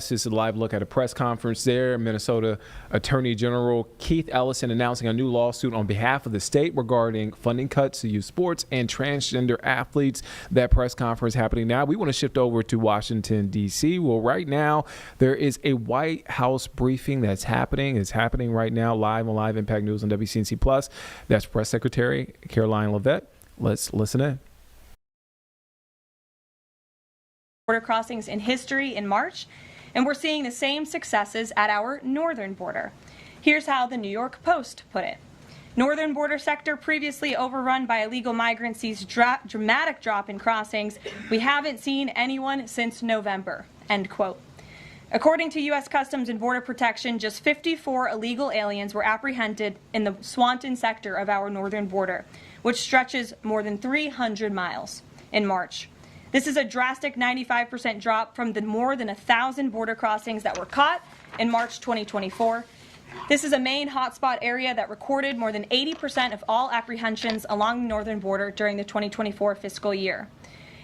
This is a live look at a press conference there. Minnesota Attorney General Keith Ellison announcing a new lawsuit on behalf of the state regarding funding cuts to youth sports and transgender athletes. That press conference happening now. We want to shift over to Washington, D.C. Well, right now, there is a White House briefing that's happening. It's happening right now live on Live Impact News on WCNC+. That's Press Secretary Karoline Leavitt. Let's listen in. Border crossings in history in March, and we're seeing the same successes at our northern border. Here's how the New York Post put it. Northern border sector previously overrun by illegal migrants sees dramatic drop in crossings. We haven't seen anyone since November, end quote. According to U.S. Customs and Border Protection, just 54 illegal aliens were apprehended in the Swanton sector of our northern border, which stretches more than 300 miles in March. This is a drastic 95% drop from the more than 1,000 border crossings that were caught in March 2024. This is a main hotspot area that recorded more than 80% of all apprehensions along the northern border during the 2024 fiscal year.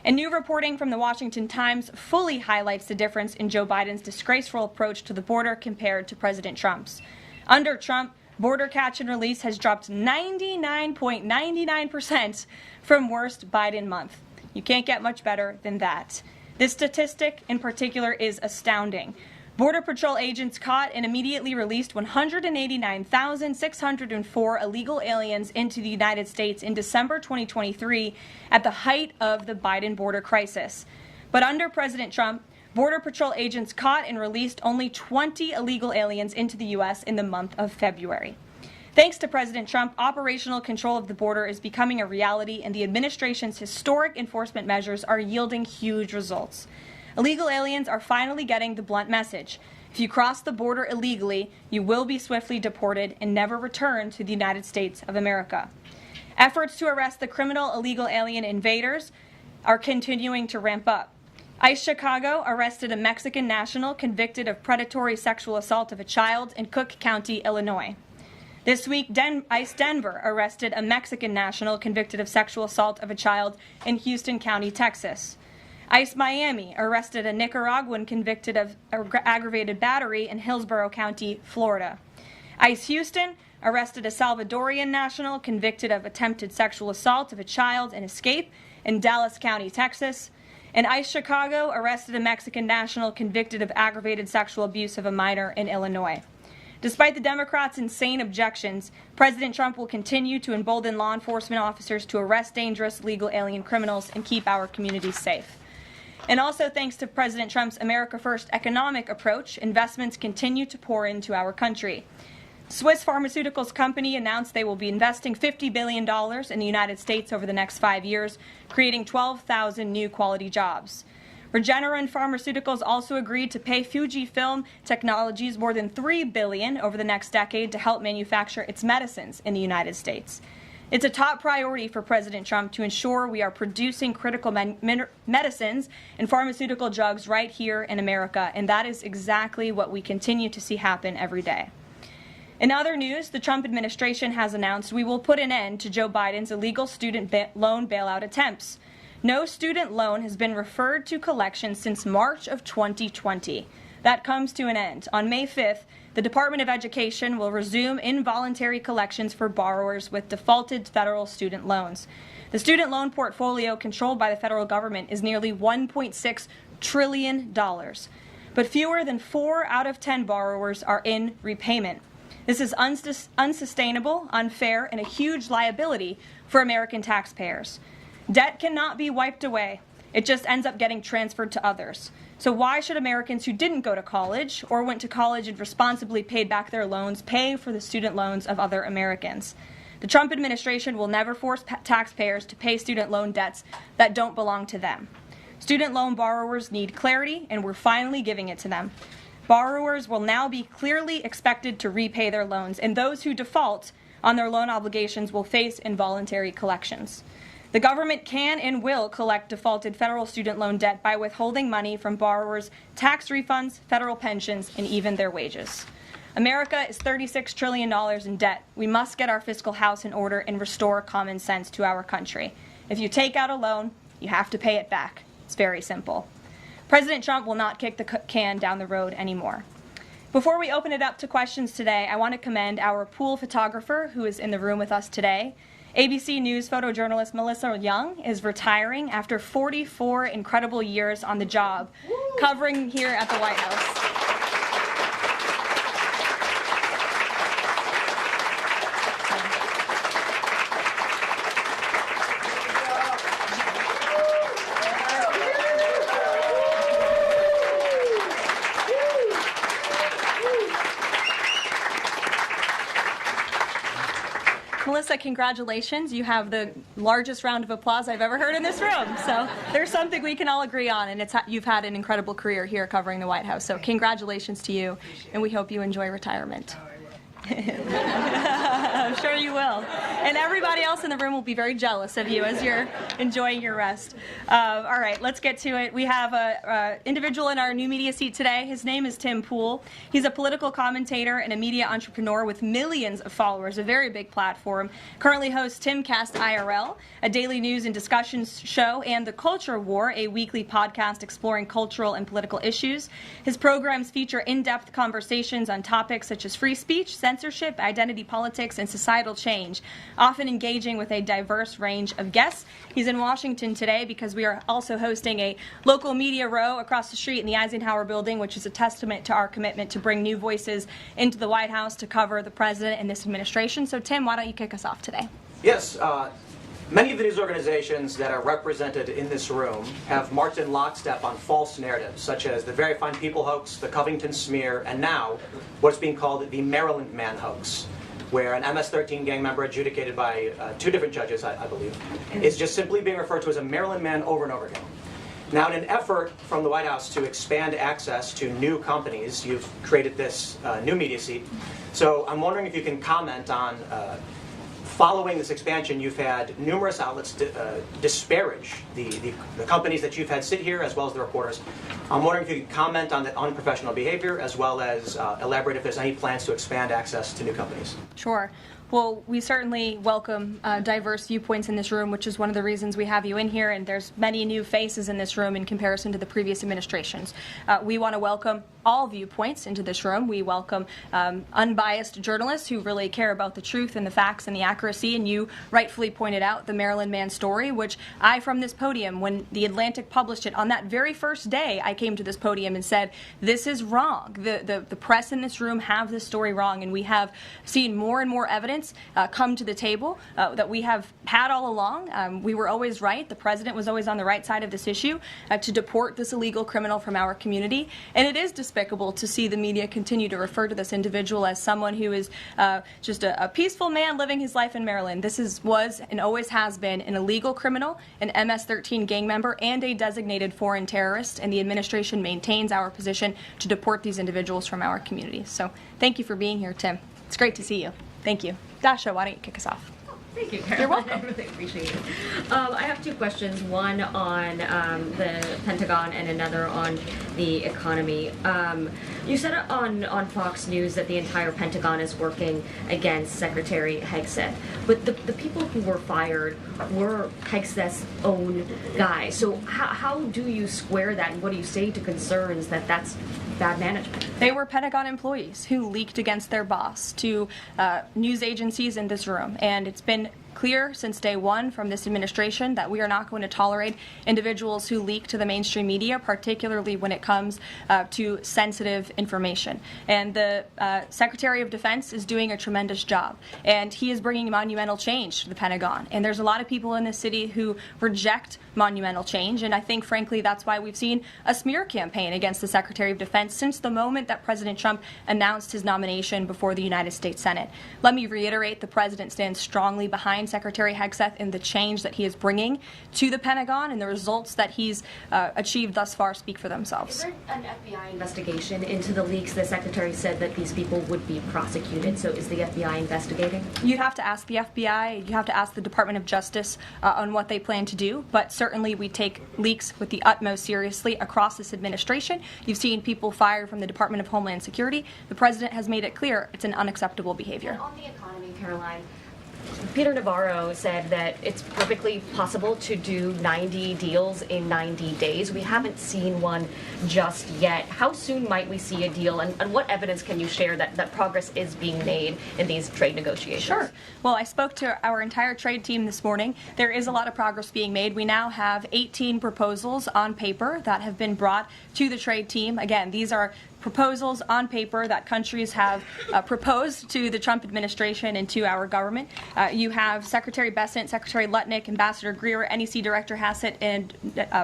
And new reporting from the Washington Times fully highlights the difference in Joe Biden's disgraceful approach to the border compared to President Trump's. Under Trump, border catch and release has dropped 99.99% from worst Biden month. You can't get much better than that. This statistic in particular is astounding. Border Patrol agents caught and immediately released 189,604 illegal aliens into the United States in December 2023 at the height of the Biden border crisis. But under President Trump, Border Patrol agents caught and released only 20 illegal aliens into the U.S. in the month of February. Thanks to President Trump, operational control of the border is becoming a reality, and the administration's historic enforcement measures are yielding huge results. Illegal aliens are finally getting the blunt message. If you cross the border illegally, you will be swiftly deported and never return to the United States of America. Efforts to arrest the criminal illegal alien invaders are continuing to ramp up. ICE Chicago arrested a Mexican national convicted of predatory sexual assault of a child in Cook County, Illinois. This week, ICE Denver arrested a Mexican national convicted of sexual assault of a child in Houston County, Texas. ICE Miami arrested a Nicaraguan convicted of aggravated battery in Hillsborough County, Florida. ICE Houston arrested a Salvadorian national convicted of attempted sexual assault of a child in Escape in Dallas County, Texas. And ICE Chicago arrested a Mexican national convicted of aggravated sexual abuse of a minor in Illinois. Despite the Democrats' insane objections, President Trump will continue to embolden law enforcement officers to arrest dangerous legal alien criminals and keep our communities safe. And also thanks to President Trump's America First economic approach, investments continue to pour into our country. Swiss pharmaceuticals company announced they will be investing $50 billion in the United States over the next 5 years, creating 12,000 new quality jobs. Regeneron Pharmaceuticals also agreed to pay Fujifilm Technologies more than $3 billion over the next decade to help manufacture its medicines in the United States. It's a top priority for President Trump to ensure we are producing critical medicines and pharmaceutical drugs right here in America, and that is exactly what we continue to see happen every day. In other news, the Trump administration has announced we will put an end to Joe Biden's illegal student loan bailout attempts. No student loan has been referred to collection since March of 2020. That comes to an end. On May 5th, the Department of Education will resume involuntary collections for borrowers with defaulted federal student loans. The student loan portfolio controlled by the federal government is nearly $1.6 trillion, but fewer than 4 out of 10 borrowers are in repayment. This is unsustainable, unfair, and a huge liability for American taxpayers. Debt cannot be wiped away. It just ends up getting transferred to others. So why should Americans who didn't go to college or went to college and responsibly paid back their loans pay for the student loans of other Americans? The Trump administration will never force taxpayers to pay student loan debts that don't belong to them. Student loan borrowers need clarity, and we're finally giving it to them. Borrowers will now be clearly expected to repay their loans, and those who default on their loan obligations will face involuntary collections. The government can and will collect defaulted federal student loan debt by withholding money from borrowers, tax refunds, federal pensions, and even their wages. America is $36 trillion in debt. We must get our fiscal house in order and restore common sense to our country. If you take out a loan, you have to pay it back. It's very simple. President Trump will not kick the can down the road anymore. Before we open it up to questions today, I want to commend our pool photographer who is in the room with us today. ABC News photojournalist Melissa Young is retiring after 44 incredible years on the job, covering here at the White House. Melissa, congratulations. You have the largest round of applause I've ever heard in this room. So there's something we can all agree on, and you've had an incredible career here covering the White House. So congratulations to you, and we hope you enjoy retirement. I'm sure you will. And everybody else in the room will be very jealous of you as you're enjoying your rest. All right, let's get to it. We have an individual in our new media seat today. His name is Tim Pool. He's a political commentator and a media entrepreneur with millions of followers, a very big platform. Currently hosts Timcast IRL, a daily news and discussions show, and The Culture War, a weekly podcast exploring cultural and political issues. His programs feature in-depth conversations on topics such as free speech, censorship, identity politics, and societal change, often engaging with a diverse range of guests. He's in Washington today because we are also hosting a local media row across the street in the Eisenhower building, which is a testament to our commitment to bring new voices into the White House to cover the president and this administration. So, Tim, why don't you kick us off today? Yes. Many of the news organizations that are represented in this room have marched in lockstep on false narratives, such as the Very Fine People hoax, the Covington smear, and now what's being called the Maryland Man hoax, where an MS-13 gang member adjudicated by two different judges, I believe, is just simply being referred to as a Maryland Man over and over again. Now, in an effort from the White House to expand access to new companies, you've created this new media seat. So I'm wondering if you can comment on following this expansion, you've had numerous outlets disparage the companies that you've had sit here, as well as the reporters. I'm wondering if you could comment on the unprofessional behavior, as well as elaborate if there's any plans to expand access to new companies. Sure. Well, we certainly welcome diverse viewpoints in this room, which is one of the reasons we have you in here, and there's many new faces in this room in comparison to the previous administrations. We want to welcome all viewpoints into this room. We welcome unbiased journalists who really care about the truth and the facts and the accuracy, and you rightfully pointed out the Maryland Man story, which I, from this podium, when The Atlantic published it, on that very first day, I came to this podium and said, this is wrong. The press in this room have this story wrong, and we have seen more and more evidence come to the table that we have had all along. We were always right. The president was always on the right side of this issue to deport this illegal criminal from our community. And it is despicable to see the media continue to refer to this individual as someone who is just a peaceful man living his life in Maryland. This was and always has been an illegal criminal, an MS-13 gang member, and a designated foreign terrorist. And the administration maintains our position to deport these individuals from our community. So thank you for being here, Tim. It's great to see you. Thank you. Dasha, why don't you kick us off? Thank you, Karoline. You're welcome. I really appreciate it. I have two questions, one on the Pentagon and another on the economy. You said on Fox News that the entire Pentagon is working against Secretary Hegseth, but the people who were fired were Hegseth's own guys. So how do you square that, and what do you say to concerns that that's bad management? They were Pentagon employees who leaked against their boss to news agencies in this room, and it's been clear since day one from this administration that we are not going to tolerate individuals who leak to the mainstream media, particularly when it comes to sensitive information. And the Secretary of Defense is doing a tremendous job, and he is bringing monumental change to the Pentagon. And there's a lot of people in this city who reject monumental change, and I think, frankly, that's why we've seen a smear campaign against the Secretary of Defense since the moment that President Trump announced his nomination before the United States Senate. Let me reiterate, the president stands strongly behind Secretary Hegseth in the change that he is bringing to the Pentagon, and the results that he's achieved thus far speak for themselves. Is there an FBI investigation into the leaks? The Secretary said that these people would be prosecuted, so is the FBI investigating? You'd have to ask the FBI, you have to ask the Department of Justice on what they plan to do, but certainly we take leaks with the utmost seriously across this administration. You've seen people fired from the Department of Homeland Security. The president has made it clear it's an unacceptable behavior. And on the economy, Karoline, Peter Navarro said that it's perfectly possible to do 90 deals in 90 days. We haven't seen one just yet. How soon might we see a deal, and what evidence can you share that progress is being made in these trade negotiations? Sure. Well, I spoke to our entire trade team this morning. There is a lot of progress being made. We now have 18 proposals on paper that have been brought to the trade team. Again, these are proposals on paper that countries have proposed to the Trump administration and to our government. You have Secretary Bessent, Secretary Lutnick, Ambassador Greer, NEC Director Hassett, and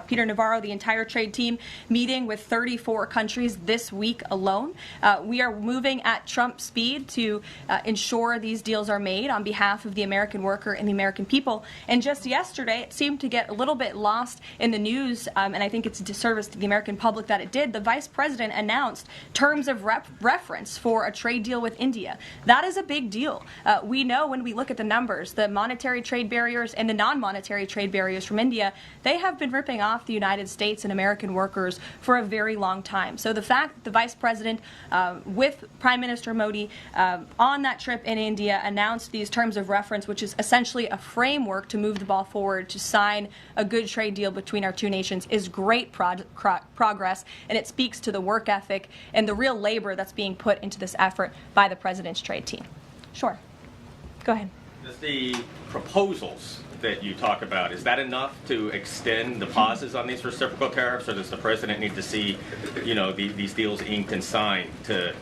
Peter Navarro, the entire trade team, meeting with 34 countries this week alone. We are moving at Trump speed to ensure these deals are made on behalf of the American worker and the American people. And just yesterday, it seemed to get a little bit lost in the news, and I think it's a disservice to the American public that it did. The Vice President announced terms of reference for a trade deal with India. That is a big deal. We know when we look at the numbers, the monetary trade barriers and the non-monetary trade barriers from India, they have been ripping off the United States and American workers for a very long time. So the fact that the Vice President, with Prime Minister Modi, on that trip in India, announced these terms of reference, which is essentially a framework to move the ball forward to sign a good trade deal between our two nations, is great progress, and it speaks to the work ethic and the real labor that's being put into this effort by the president's trade team. Sure. Go ahead. Does the proposals that you talk about, is that enough to extend the pauses on these reciprocal tariffs, or does the president need to see, these deals inked and signed to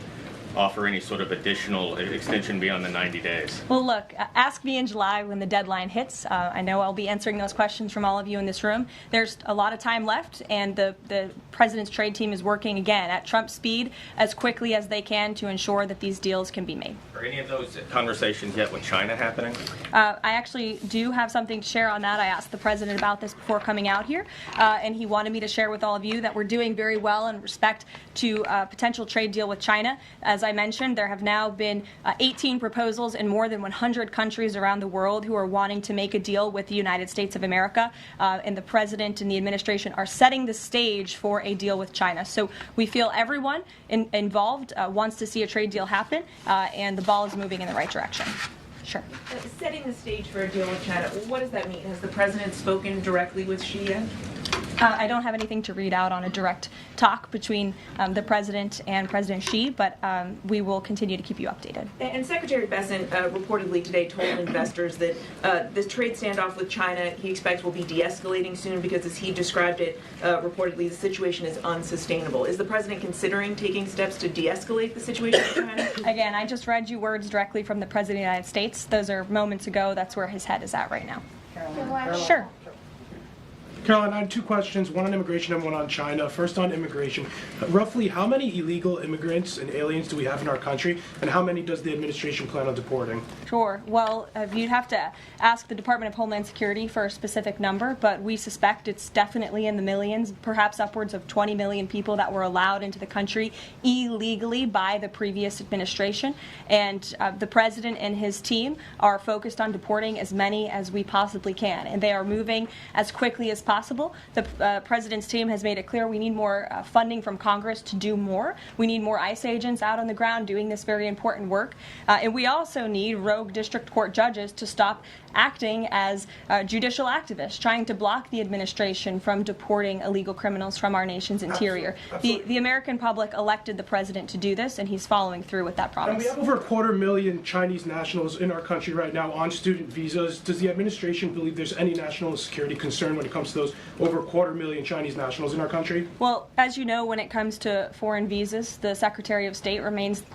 offer any sort of additional extension beyond the 90 days? Well, look, ask me in July when the deadline hits. I know I'll be answering those questions from all of you in this room. There's a lot of time left, and the president's trade team is working, again, at Trump speed as quickly as they can to ensure that these deals can be made. Are any of those conversations yet with China happening? I actually do have something to share on that. I asked the president about this before coming out here, and he wanted me to share with all of you that we're doing very well in respect to a potential trade deal with China. As I mentioned, there have now been 18 proposals in more than 100 countries around the world who are wanting to make a deal with the United States of America, and the president and the administration are setting the stage for a deal with China. So we feel everyone involved wants to see a trade deal happen, and the ball is moving in the right direction. Sure. Setting the stage for a deal with China, what does that mean? Has the president spoken directly with Xi yet? I don't have anything to read out on a direct talk between the president and President Xi, but we will continue to keep you updated. And Secretary Bessent reportedly today told investors that this trade standoff with China he expects will be de-escalating soon because, as he described it, reportedly the situation is unsustainable. Is the president considering taking steps to de-escalate the situation with China? Again, I just read you words directly from the President of the United States. Those are moments ago. That's where his head is at right now. Karoline. Sure. Caroline, I had two questions, one on immigration and one on China. First on immigration. Roughly how many illegal immigrants and aliens do we have in our country, and how many does the administration plan on deporting? Sure. Well, you'd have to ask the Department of Homeland Security for a specific number, but we suspect it's definitely in the millions, perhaps upwards of 20 million people that were allowed into the country illegally by the previous administration. And the president and his team are focused on deporting as many as we possibly can, and they are moving as quickly as possible. The president's team has made it clear we need more funding from Congress to do more. We need more ICE agents out on the ground doing this very important work. And we also need rogue district court judges to stop acting as judicial activists, trying to block the administration from deporting illegal criminals from our nation's interior. Absolutely. The American public elected the president to do this, and he's following through with that promise. And we have over 250,000 Chinese nationals in our country right now on student visas. Does the administration believe there's any national security concern when it comes to those over 250,000 Chinese nationals in our country? Well, as you know, when it comes to foreign visas, the Secretary of State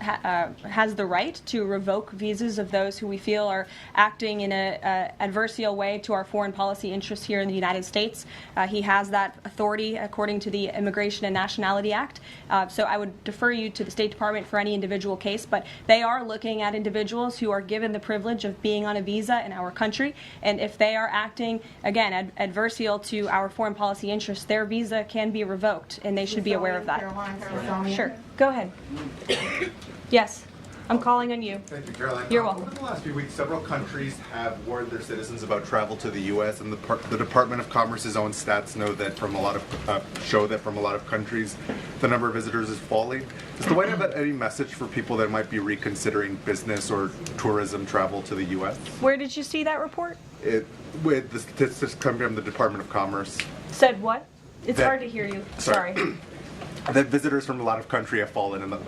has the right to revoke visas of those who we feel are acting in a adversarial way to our foreign policy interests here in the United States. He has that authority according to the Immigration and Nationality Act. So I would defer you to the State Department for any individual case, but they are looking at individuals who are given the privilege of being on a visa in our country, and if they are acting, again, adversarial to our foreign policy interests, their visa can be revoked, and they should be aware of that. Sure. Go ahead. Yes. I'm calling on you. Thank you, Caroline. You're welcome. Over the last few weeks, several countries have warned their citizens about travel to the U.S., and the Department of Commerce's own stats know that from a lot of countries, the number of visitors is falling. Does the White House have any message for people that might be reconsidering business or tourism travel to the U.S.? Where did you see that report? With the statistics coming from the Department of Commerce, Said what? It's That- hard to hear you. Sorry. that visitors from a lot of countries have fallen in the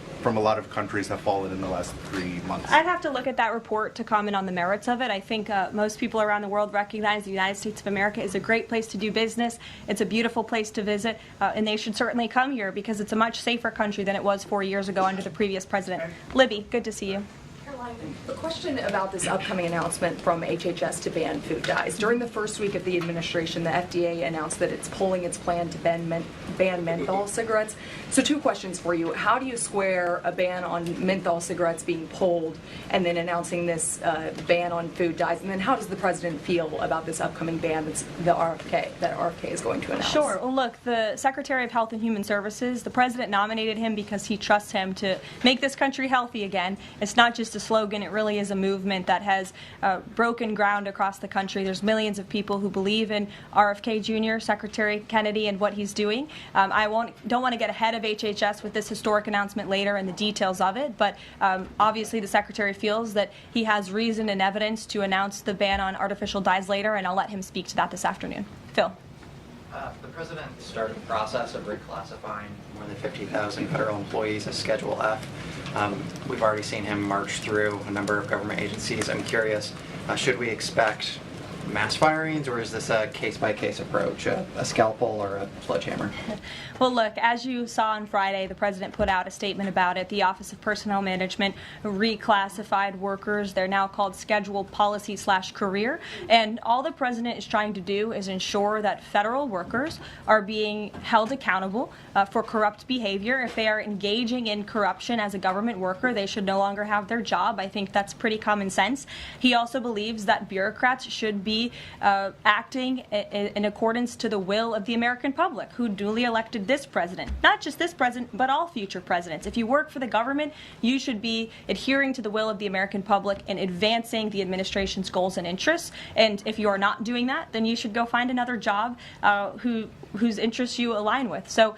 last 3 months. I'd have to look at that report to comment on the merits of it. I think most people around the world recognize the United States of America is a great place to do business. It's a beautiful place to visit, and they should certainly come here because it's a much safer country than it was 4 years ago under the previous president. Libby, good to see you. A question about this upcoming announcement from HHS to ban food dyes. During the first week of the administration, the FDA announced that it's pulling its plan to ban menthol cigarettes. So 2 questions for you. How do you square a ban on menthol cigarettes being pulled and then announcing this ban on food dyes? And then how does the president feel about this upcoming ban that RFK is going to announce? Sure. Well, look, the Secretary of Health and Human Services, the president nominated him because he trusts him to make this country healthy again. It's not just a slogan. It really is a movement that has broken ground across the country. There's millions of people who believe in RFK Jr., Secretary Kennedy, and what he's doing. I don't want to get ahead of HHS with this historic announcement later and the details of it, but obviously the Secretary feels that he has reason and evidence to announce the ban on artificial dyes later, and I'll let him speak to that this afternoon. Phil. The president started the process of reclassifying more than 50,000 federal employees as Schedule F. We've already seen him march through a number of government agencies. I'm curious, should we expect mass firings, or is this a case-by-case approach, a scalpel or a sledgehammer? Well, look, as you saw on Friday, the president put out a statement about it. The Office of Personnel Management reclassified workers. They're now called scheduled policy/career. And all the president is trying to do is ensure that federal workers are being held accountable for corrupt behavior. If they are engaging in corruption as a government worker, they should no longer have their job. I think that's pretty common sense. He also believes that bureaucrats should be acting in accordance to the will of the American public, who duly elected this president. Not just this president, but all future presidents. If you work for the government, you should be adhering to the will of the American public and advancing the administration's goals and interests. And if you are not doing that, then you should go find another job whose interests you align with. So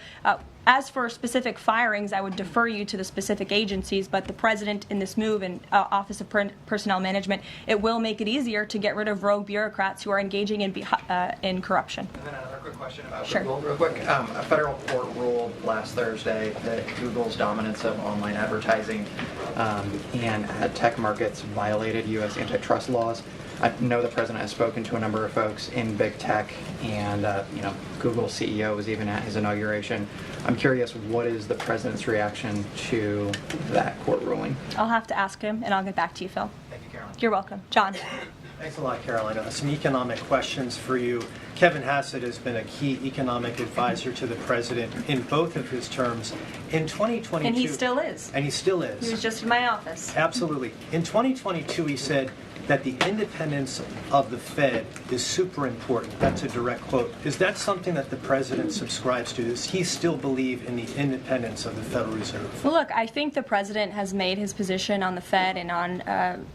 as for specific firings, I would defer you to the specific agencies, but the president in this move and Office of Personnel Management, it will make it easier to get rid of rogue bureaucrats who are engaging in corruption. And then another quick question about Sure. Google, real quick. A federal court ruled last Thursday that Google's dominance of online advertising and ad tech markets violated U.S. antitrust laws. I know the president has spoken to a number of folks in big tech, and Google's CEO was even at his inauguration. I'm curious, what is the president's reaction to that court ruling? I'll have to ask him, and I'll get back to you, Phil. Thank you, Caroline. You're welcome. John. Thanks a lot, Caroline. Some economic questions for you. Kevin Hassett has been a key economic advisor to the president in both of his terms. In 2022... And he still is. And he still is. He was just in my office. Absolutely. In 2022, he said that the independence of the Fed is super important. That's a direct quote. Is that something that the president subscribes to? Does he still believe in the independence of the Federal Reserve? Well, look, I think the president has made his position on the Fed and on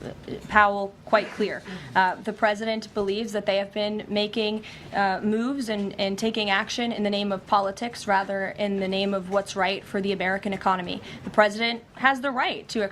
Powell quite clear. The president believes that they have been making moves and taking action in the name of politics rather in the name of what's right for the American economy. The president has the right to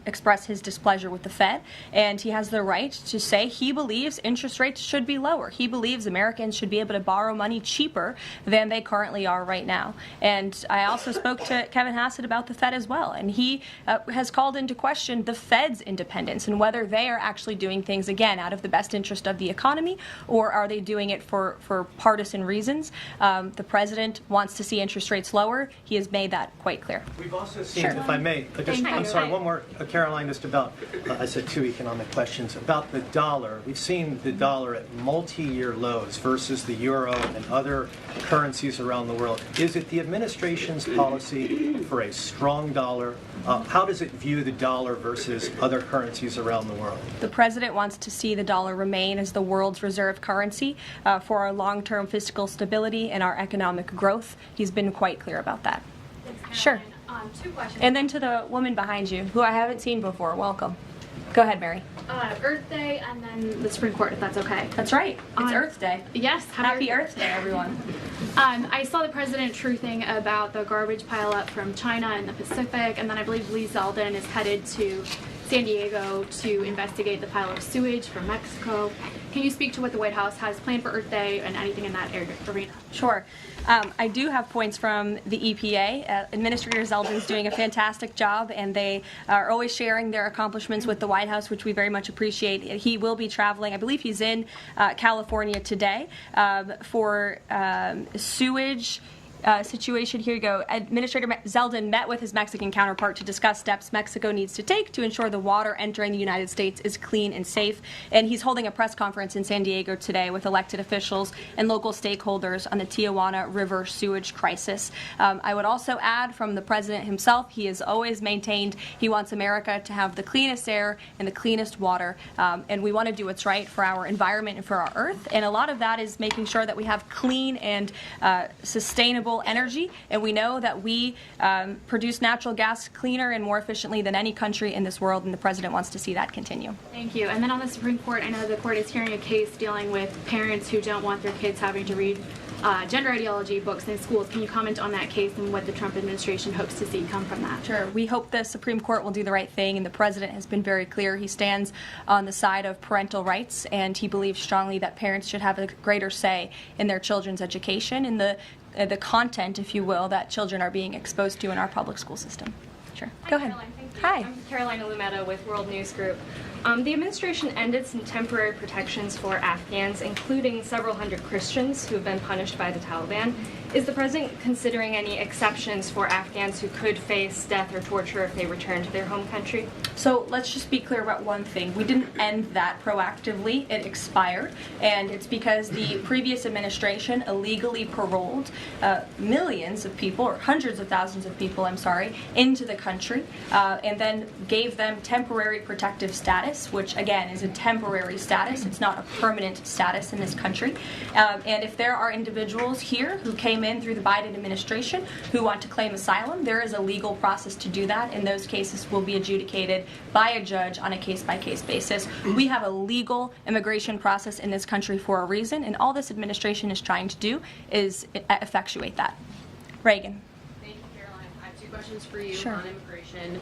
express his displeasure with the Fed, and he has the right to say he believes interest rates should be lower. He believes Americans should be able to borrow money cheaper than they currently are right now. And I also spoke to Kevin Hassett about the Fed as well, and he has called into question the Fed's independence and whether they are actually doing things, again, out of the best interest of the economy, or are they doing it for partisan reasons. The president wants to see interest rates lower. He has made that quite clear. We've also seen, if I may, I'm sorry, one more, Caroline, just about, I said 2 economic questions. About the dollar, we've seen the dollar at multi-year lows versus the euro and other currencies around the world. Is it the administration's policy for a strong dollar? How does it view the dollar versus other currencies around the world? The president wants to see the dollar remain as the world's reserve currency for our long-term fiscal stability and our economic growth. He's been quite clear about that. Sure. Two questions. And then to the woman behind you, who I haven't seen before, welcome. Go ahead, Mary. Earth Day and then the Supreme Court, if that's okay. That's right. It's Earth Day. Yes. Happy Earth Day, everyone. I saw the president truthing about the garbage pileup from China in the Pacific, and then I believe Lee Zeldin is headed to San Diego to investigate the pile of sewage from Mexico. Can you speak to what the White House has planned for Earth Day and anything in that arena? Sure. I do have points from the EPA. Administrator Zeldin's doing a fantastic job, and they are always sharing their accomplishments with the White House, which we very much appreciate. He will be traveling. I believe he's in California today for sewage situation. Here you go. Administrator Zeldin met with his Mexican counterpart to discuss steps Mexico needs to take to ensure the water entering the United States is clean and safe. And he's holding a press conference in San Diego today with elected officials and local stakeholders on the Tijuana River sewage crisis. I would also add from the president himself, he has always maintained he wants America to have the cleanest air and the cleanest water. And we want to do what's right for our environment and for our earth. And a lot of that is making sure that we have clean and sustainable energy, and we know that we produce natural gas cleaner and more efficiently than any country in this world, and the president wants to see that continue. Thank you. And then on the Supreme Court, I know the court is hearing a case dealing with parents who don't want their kids having to read gender ideology books in schools. Can you comment on that case and what the Trump administration hopes to see come from that? Sure. We hope the Supreme Court will do the right thing, and the president has been very clear. He stands on the side of parental rights, and he believes strongly that parents should have a greater say in their children's education and the content, if you will, that children are being exposed to in our public school system. Sure. Go ahead. Caroline, thank you. Hi. I'm Karoline Leavitt with World News Group. The administration ended some temporary protections for Afghans, including several hundred Christians who have been punished by the Taliban. Is the president considering any exceptions for Afghans who could face death or torture if they return to their home country? So let's just be clear about one thing. We didn't end that proactively. It expired, and it's because the previous administration illegally paroled millions of people, or hundreds of thousands of people, into the country, and then gave them temporary protective status, which again is a temporary status. It's not a permanent status in this country. And if there are individuals here who came in through the Biden administration who want to claim asylum, there is a legal process to do that, and those cases will be adjudicated by a judge on a case-by-case basis. We have a legal immigration process in this country for a reason, and all this administration is trying to do is effectuate that. Reagan. Thank you, Caroline. I have two questions for you Sure. on immigration.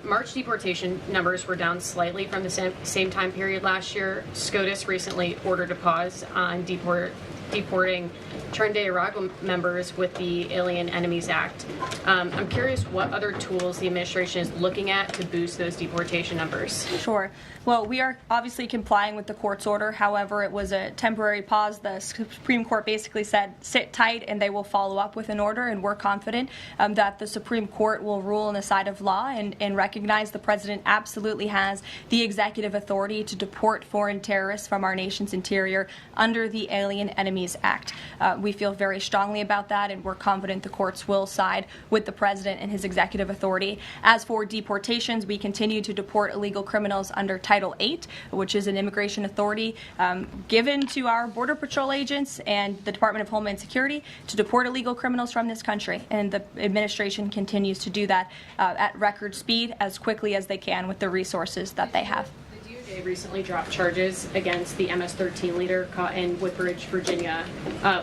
March deportation numbers were down slightly from the same time period last year. SCOTUS recently ordered a pause on deporting turned-day Iraq members with the Alien Enemies Act. I'm curious what other tools the administration is looking at to boost those deportation numbers. Sure. Well, we are obviously complying with the court's order. However, it was a temporary pause. The Supreme Court basically said, sit tight, and they will follow up with an order, and we're confident that the Supreme Court will rule on the side of law and recognize the president absolutely has the executive authority to deport foreign terrorists from our nation's interior under the Alien Enemies Act. We feel very strongly about that, and we're confident the courts will side with the president and his executive authority. As for deportations, we continue to deport illegal criminals under Title VIII, which is an immigration authority given to our Border Patrol agents and the Department of Homeland Security to deport illegal criminals from this country. And the administration continues to do that at record speed as quickly as they can with the resources that they have. They recently dropped charges against the MS-13 leader caught in Woodbridge, Virginia,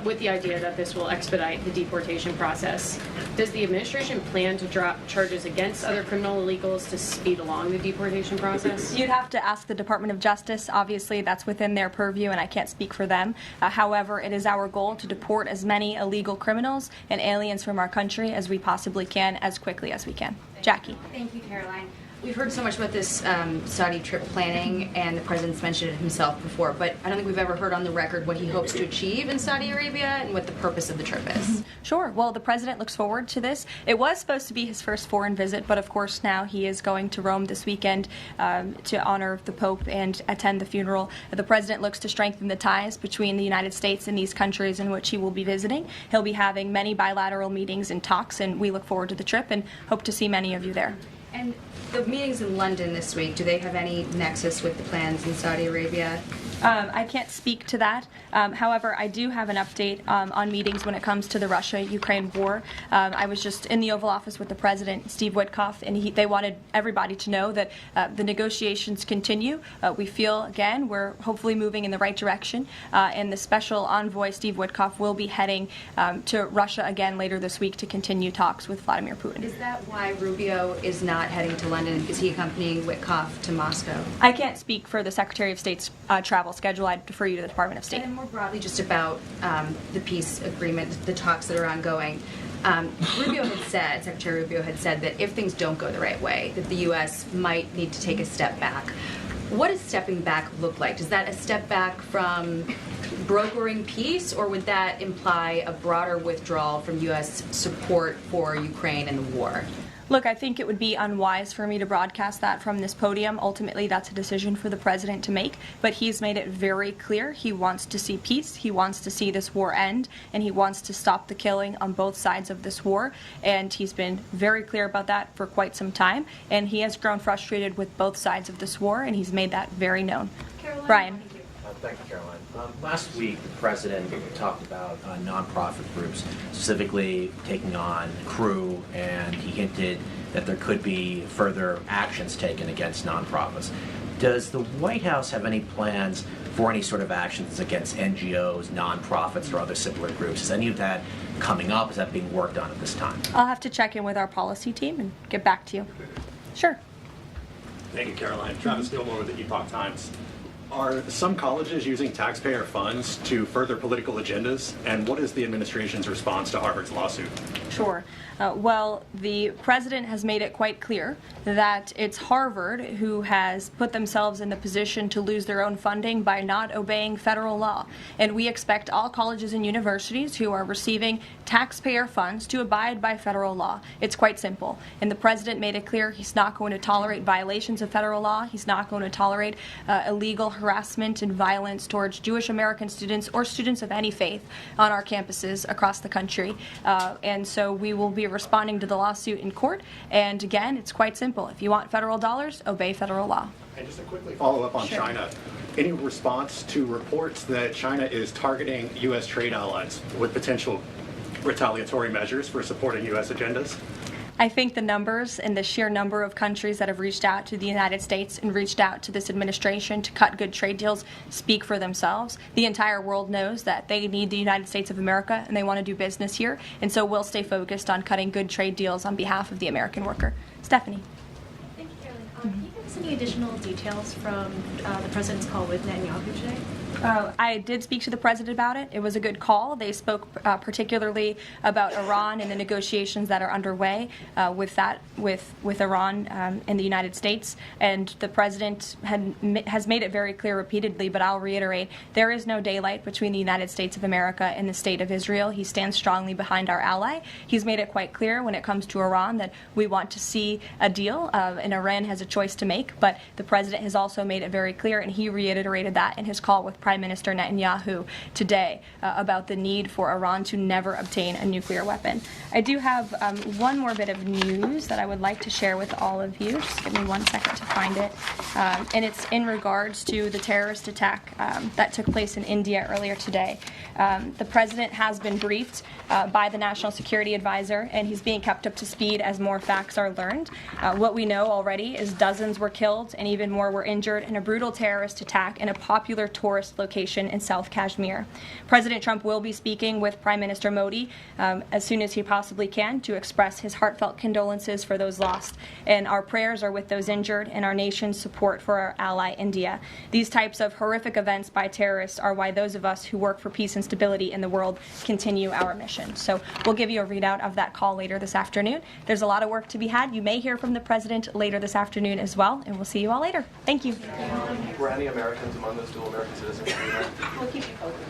with the idea that this will expedite the deportation process. Does the administration plan to drop charges against other criminal illegals to speed along the deportation process? You'd have to ask the Department of Justice. Obviously, that's within their purview, and I can't speak for them. However, it is our goal to deport as many illegal criminals and aliens from our country as we possibly can, as quickly as we can. Jackie. Thank you, Caroline. We've heard so much about this Saudi trip planning, and the president's mentioned it himself before, but I don't think we've ever heard on the record what he hopes to achieve in Saudi Arabia and what the purpose of the trip is. Sure. Well, the president looks forward to this. It was supposed to be his first foreign visit, but of course now he is going to Rome this weekend to honor the Pope and attend the funeral. The president looks to strengthen the ties between the United States and these countries in which he will be visiting. He'll be having many bilateral meetings and talks, and we look forward to the trip and hope to see many of you there. And the meetings in London this week, do they have any nexus with the plans in Saudi Arabia? I can't speak to that. However, I do have an update on meetings when it comes to the Russia-Ukraine war. I was just in the Oval Office with the President, Steve Witkoff, and they wanted everybody to know that the negotiations continue. We feel, again, we're hopefully moving in the right direction, and the special envoy, Steve Witkoff, will be heading to Russia again later this week to continue talks with Vladimir Putin. Is that why Rubio is not heading to London? Is he accompanying Witkoff to Moscow? I can't speak for the Secretary of State's travel schedule. I'd defer you to the Department of State. And then more broadly, just about the peace agreement, the talks that are ongoing. Secretary Rubio had said that if things don't go the right way, that the U.S. might need to take a step back. What does stepping back look like? Is that a step back from brokering peace, or would that imply a broader withdrawal from U.S. support for Ukraine and the war? Look, I think it would be unwise for me to broadcast that from this podium. Ultimately, that's a decision for the president to make, but he's made it very clear he wants to see peace, he wants to see this war end, and he wants to stop the killing on both sides of this war, and he's been very clear about that for quite some time, and he has grown frustrated with both sides of this war, and he's made that very known. Karoline, Brian. Thank you, Caroline. Last week, the president talked about nonprofit groups, specifically taking on crew, and he hinted that there could be further actions taken against nonprofits. Does the White House have any plans for any sort of actions against NGOs, nonprofits, or other similar groups? Is any of that coming up? Is that being worked on at this time? I'll have to check in with our policy team and get back to you. Sure. Thank you, Caroline. Travis Gilmore with the Epoch Times. Are some colleges using taxpayer funds to further political agendas? And what is the administration's response to Harvard's lawsuit? Sure. Well, the president has made it quite clear that it's Harvard who has put themselves in the position to lose their own funding by not obeying federal law. And we expect all colleges and universities who are receiving taxpayer funds to abide by federal law. It's quite simple. And the president made it clear he's not going to tolerate violations of federal law. He's not going to tolerate illegal harassment and violence towards Jewish American students or students of any faith on our campuses across the country. And so we will be responding to the lawsuit in court. And again, it's quite simple. If you want federal dollars, obey federal law. And just to quickly follow up on China, any response to reports that China is targeting U.S. trade allies with potential retaliatory measures for supporting U.S. agendas? I think the numbers and the sheer number of countries that have reached out to the United States and reached out to this administration to cut good trade deals speak for themselves. The entire world knows that they need the United States of America and they want to do business here, and so we'll stay focused on cutting good trade deals on behalf of the American worker. Stephanie. Thank you, Caroline. Can you give us any additional details from the president's call with Netanyahu today? I did speak to the president about it. It was a good call. They spoke particularly about Iran and the negotiations that are underway with Iran and the United States. And the president has made it very clear repeatedly, but I'll reiterate, there is no daylight between the United States of America and the state of Israel. He stands strongly behind our ally. He's made it quite clear when it comes to Iran that we want to see a deal, and Iran has a choice to make. But the president has also made it very clear, and he reiterated that in his call with Prime Minister Netanyahu today about the need for Iran to never obtain a nuclear weapon. I do have one more bit of news that I would like to share with all of you. Just give me 1 second to find it. And it's in regards to the terrorist attack that took place in India earlier today. The president has been briefed by the National Security Advisor, and he's being kept up to speed as more facts are learned. What we know already is dozens were killed and even more were injured in a brutal terrorist attack in a popular tourist location in South Kashmir. President Trump will be speaking with Prime Minister Modi as soon as he possibly can to express his heartfelt condolences for those lost. And our prayers are with those injured and our nation's support for our ally India. These types of horrific events by terrorists are why those of us who work for peace and stability in the world continue our mission. So we'll give you a readout of that call later this afternoon. There's a lot of work to be had. You may hear from the president later this afternoon as well, and we'll see you all later. Thank you. Were any Americans among those dual American citizens? We'll keep you posted.